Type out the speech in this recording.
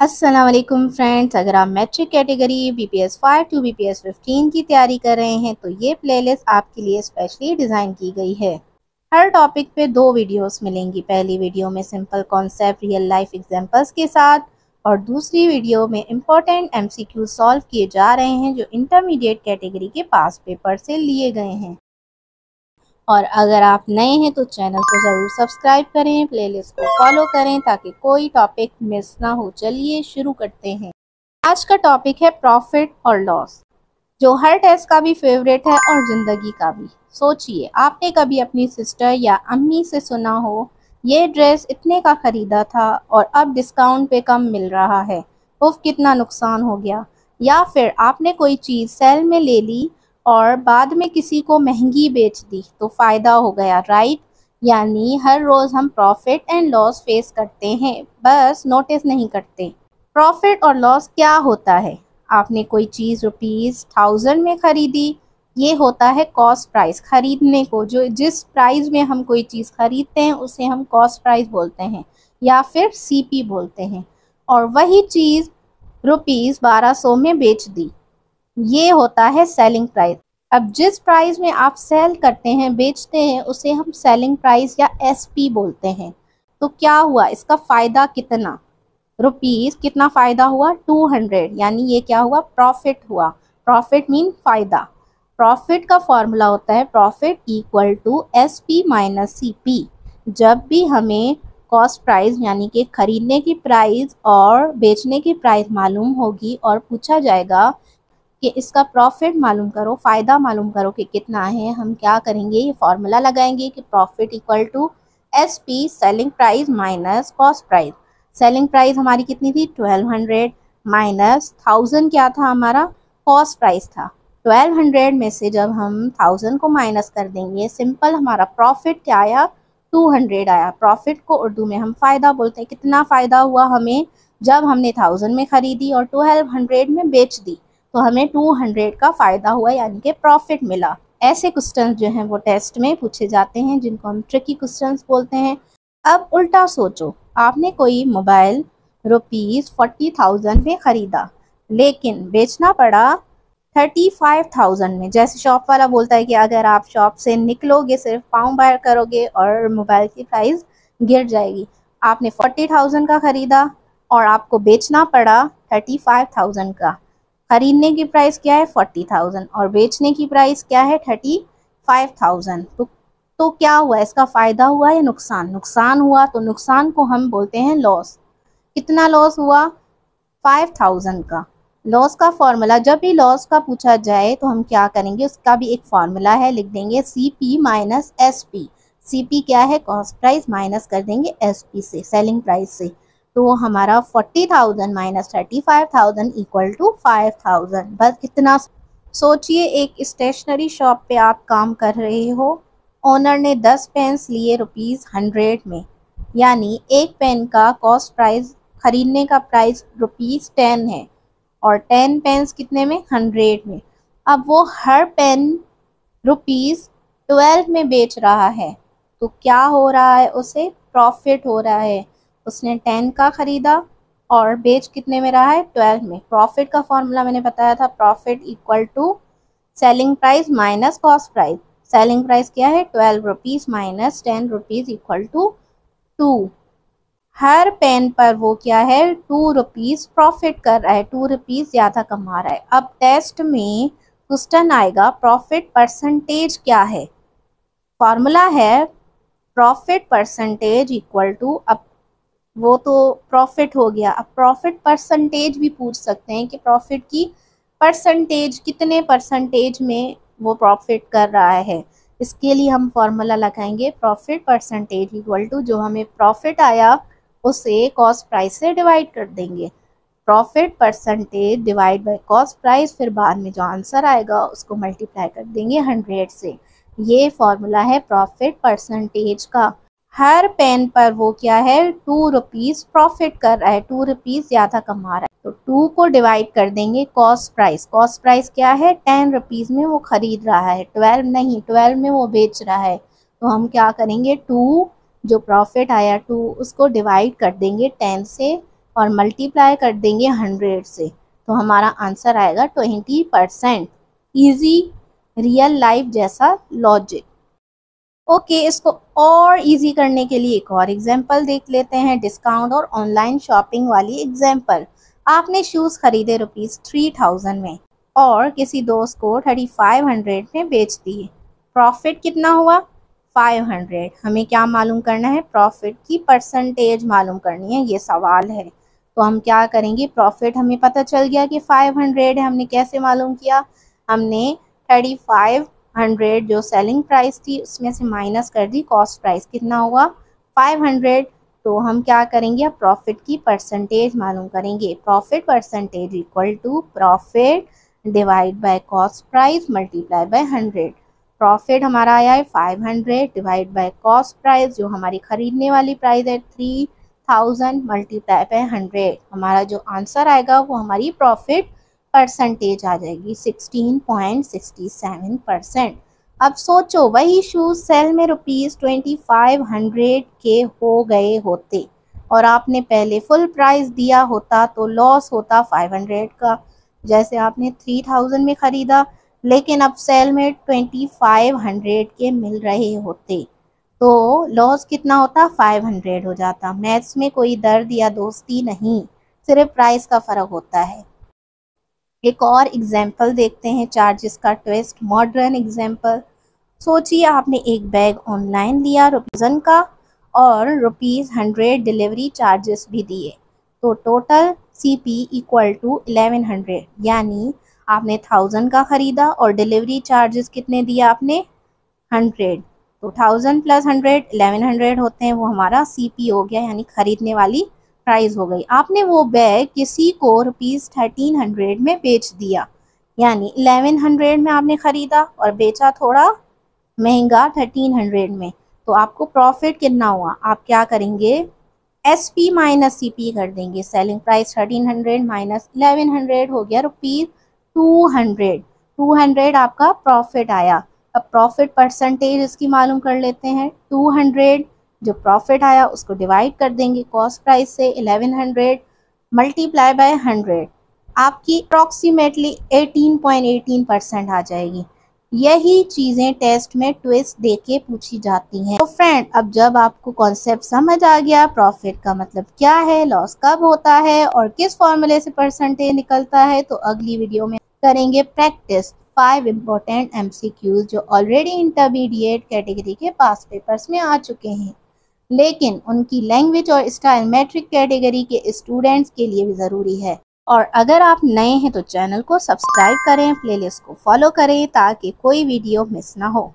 अस्सलाम वालेकुम फ्रेंड्स, अगर आप matric category BPS 5 to BPS 15 की तैयारी कर रहे हैं तो ये प्लेलिस्ट आपके लिए स्पेशली डिज़ाइन की गई है। हर टॉपिक पे 2 वीडियोस मिलेंगी। पहली वीडियो में simple concept real life examples के साथ और दूसरी वीडियो में इम्पोर्टेंट MCQ सॉल्व किए जा रहे हैं जो इंटरमीडिएट कैटेगरी के पास पेपर से लिए गए हैं। और अगर आप नए हैं तो चैनल को ज़रूर सब्सक्राइब करें, प्लेलिस्ट को फॉलो करें ताकि कोई टॉपिक मिस ना हो। चलिए शुरू करते हैं। आज का टॉपिक है प्रॉफिट और लॉस, जो हर टेस्ट का भी फेवरेट है और ज़िंदगी का भी। सोचिए, आपने कभी अपनी सिस्टर या अम्मी से सुना हो, ये ड्रेस इतने का ख़रीदा था और अब डिस्काउंट पे कम मिल रहा है, उफ कितना नुकसान हो गया। या फिर आपने कोई चीज़ सेल में ले ली और बाद में किसी को महंगी बेच दी तो फ़ायदा हो गया, राइट। यानी हर रोज़ हम प्रॉफिट एंड लॉस फेस करते हैं, बस नोटिस नहीं करते। प्रॉफिट और लॉस क्या होता है? आपने कोई चीज़ ₹1000 में ख़रीदी, ये होता है कॉस्ट प्राइस। ख़रीदने को जो जिस प्राइस में हम कोई चीज़ ख़रीदते हैं उसे हम कॉस्ट प्राइस बोलते हैं या फिर CP बोलते हैं। और वही चीज़ ₹1200 में बेच दी, ये होता है सेलिंग प्राइस। अब जिस प्राइस में आप सेल करते हैं, बेचते हैं, उसे हम सेलिंग प्राइस या SP बोलते हैं। तो क्या हुआ, इसका फ़ायदा कितना? रुपीज़ कितना फ़ायदा हुआ? 200, यानी ये क्या हुआ? प्रॉफिट हुआ। प्रॉफिट मीन फ़ायदा। प्रॉफिट का फॉर्मूला होता है profit equal to SP minus CP। जब भी हमें कॉस्ट प्राइस यानी कि ख़रीदने की प्राइस और बेचने की प्राइस मालूम होगी और पूछा जाएगा कि इसका प्रॉफिट मालूम करो, फ़ायदा मालूम करो कि कितना है, हम क्या करेंगे? ये फार्मूला लगाएंगे कि profit equal to SP selling price minus cost price. Selling price हमारी कितनी थी? 1200 माइनस 1000 क्या था हमारा? कॉस्ट प्राइस था। 1200 में से जब हम 1000 को माइनस कर देंगे, सिंपल हमारा प्रॉफिट क्या आया? 200 आया। प्रॉफिट को उर्दू में हम फ़ायदा बोलते हैं। कितना फ़ायदा हुआ हमें? जब हमने 1000 में ख़रीदी और 1200 में बेच दी तो हमें 200 का फ़ायदा हुआ, यानी कि प्रॉफिट मिला। ऐसे क्वेश्चंस जो हैं वो टेस्ट में पूछे जाते हैं, जिनको हम ट्रिकी क्वेश्चंस बोलते हैं। अब उल्टा सोचो, आपने कोई मोबाइल ₹40,000 में ख़रीदा, लेकिन बेचना पड़ा 35,000 में। जैसे शॉप वाला बोलता है कि अगर आप शॉप से निकलोगे, सिर्फ पाँव बाहर करोगे और मोबाइल की प्राइस गिर जाएगी। आपने 40,000 का ख़रीदा और आपको बेचना पड़ा 35,000 का। खरीदने की प्राइस क्या है? 40,000 और बेचने की प्राइस क्या है? 35,000। तो क्या हुआ, इसका फ़ायदा हुआ या नुकसान? नुकसान हुआ। तो नुकसान को हम बोलते हैं लॉस। कितना लॉस हुआ? 5000 का। लॉस का फॉर्मूला, जब भी लॉस का पूछा जाए तो हम क्या करेंगे? उसका भी एक फार्मूला है, लिख देंगे CP माइनस SP। CP क्या है? कॉस्ट प्राइस, माइनस कर देंगे SP से, सेलिंग प्राइस से। तो हमारा 40,000 माइनस 35,000 इक्वल टू 5000। बस इतना। सोचिए, एक स्टेशनरी शॉप पे आप काम कर रहे हो। ओनर ने 10 पेन्स लिए ₹100 में, यानी एक पेन का कॉस्ट प्राइस, खरीदने का प्राइस ₹10 है और 10 पेन्स कितने में? 100 में। अब वो हर पेन ₹12 में बेच रहा है, तो क्या हो रहा है? उसे प्रॉफिट हो रहा है। उसने 10 का ख़रीदा और बेच कितने में रहा है? 12 में। प्रॉफिट का फॉर्मूला मैंने बताया था, profit equal to selling price minus cost price. Selling price क्या है? 12 rupees minus 10 rupees equal to 2। हर पेन पर वो क्या है? 2 रुपीज़ प्रॉफिट कर रहा है, 2 रुपीज़ ज़्यादा कमा रहा है। अब टेस्ट में क्वेश्चन आएगा प्रॉफिट परसेंटेज क्या है? फॉर्मूला है प्रॉफिट परसेंटेज इक्वल टू, अब वो तो प्रॉफिट हो गया, अब प्रॉफिट परसेंटेज भी पूछ सकते हैं कि प्रॉफिट की परसेंटेज, कितने परसेंटेज में वो प्रॉफिट कर रहा है। इसके लिए हम फॉर्मूला लगाएंगे प्रॉफिट परसेंटेज इक्वल टू, जो हमें प्रॉफिट आया उसे कॉस्ट प्राइस से डिवाइड कर देंगे। Profit percentage divide by cost price, फिर बाद में जो आंसर आएगा उसको मल्टीप्लाई कर देंगे 100 से। ये फॉर्मूला है प्रॉफिट परसेंटेज का। हर पेन पर वो क्या है? 2 रुपीज़ प्रॉफिट कर रहा है, 2 रुपीज़ ज़्यादा कमा रहा है। तो 2 को डिवाइड कर देंगे कॉस्ट प्राइस। कॉस्ट प्राइस क्या है? 10 रुपीज़ में वो ख़रीद रहा है, 12 नहीं, 12 में वो बेच रहा है। तो हम क्या करेंगे? 2 जो प्रॉफिट आया 2, उसको डिवाइड कर देंगे 10 से, और मल्टीप्लाई कर देंगे 100 से, तो हमारा आंसर आएगा 20%। ईजी रियल लाइफ जैसा लॉजिक। ओके, इसको और इजी करने के लिए एक और एग्जांपल देख लेते हैं, डिस्काउंट और ऑनलाइन शॉपिंग वाली एग्जांपल। आपने शूज़ खरीदे ₹3000 में और किसी दोस्त को 3500 में बेच दिए। प्रॉफिट कितना हुआ? 500। हमें क्या मालूम करना है? प्रॉफिट की परसेंटेज मालूम करनी है, ये सवाल है। तो हम क्या करेंगे, प्रॉफिट हमें पता चल गया कि 500 है। हमने कैसे मालूम किया? हमने 3500 जो सेलिंग प्राइस थी उसमें से माइनस कर दी कॉस्ट प्राइस, कितना हुआ? 500। तो हम क्या करेंगे, अब प्रॉफिट की परसेंटेज मालूम करेंगे। Profit percentage equal to profit divide by cost price multiply by 100। Profit हमारा आया है 500 डिवाइड बाय कॉस्ट प्राइस, जो हमारी खरीदने वाली प्राइस है 3000 मल्टीप्लाई बाय 100। हमारा जो आंसर आएगा वो हमारी प्रॉफिट परसेंटेज आ जाएगी 16.67%। अब सोचो, वही शूज़ सेल में ₹2500 के हो गए होते और आपने पहले फुल प्राइस दिया होता तो लॉस होता 500 का। जैसे आपने 3000 में ख़रीदा, लेकिन अब सेल में 2500 के मिल रहे होते तो लॉस कितना होता? 500 हो जाता। मैथ्स में कोई दर्द या दोस्ती नहीं, सिर्फ प्राइस का फ़र्क होता है। एक और एग्जाम्पल देखते हैं, चार्जेस का ट्विस्ट, मॉडर्न एग्जाम्पल। सोचिए आपने एक बैग ऑनलाइन लिया ₹1000 का और ₹100 डिलीवरी चार्जेस भी दिए, तो टोटल CP इक्वल टू 1100। यानी आपने 1000 का ख़रीदा और डिलीवरी चार्जेस कितने दिया आपने? 100। तो 1000 प्लस 100 1100 होते हैं, वो हमारा CP हो गया, यानी खरीदने वाली प्राइस हो गई। आपने वो बैग किसी को ₹1300 में बेच दिया, यानी 1100 में आपने ख़रीदा और बेचा थोड़ा महंगा 1300 में, तो आपको प्रॉफिट कितना हुआ? आप क्या करेंगे, SP माइनस CP कर देंगे। सेलिंग प्राइस 1300 माइनस 1100 हो गया ₹200। 200 आपका प्रॉफिट आया। अब प्रॉफिट परसेंटेज इसकी मालूम कर लेते हैं। 200 जो प्रॉफिट आया उसको डिवाइड कर देंगे कॉस्ट प्राइस से 1100 मल्टीप्लाई बाय 100, आपकी अप्रॉक्सीमेटली 18.18% आ जाएगी। यही चीज़ें टेस्ट में ट्विस्ट देके पूछी जाती हैं। तो फ्रेंड, अब जब आपको कॉन्सेप्ट समझ आ गया, प्रॉफिट का मतलब क्या है, लॉस कब होता है और किस फॉर्मूले से परसेंटेज निकलता है, तो अगली वीडियो में करेंगे प्रैक्टिस 5 इम्पोर्टेंट MCQs जो ऑलरेडी इंटरमीडिएट कैटेगरी के पास पेपर्स में आ चुके हैं, लेकिन उनकी लैंग्वेज और स्टाइल मैट्रिक कैटेगरी के स्टूडेंट्स के लिए भी ज़रूरी है। और अगर आप नए हैं तो चैनल को सब्सक्राइब करें, प्लेलिस्ट को फॉलो करें ताकि कोई वीडियो मिस ना हो।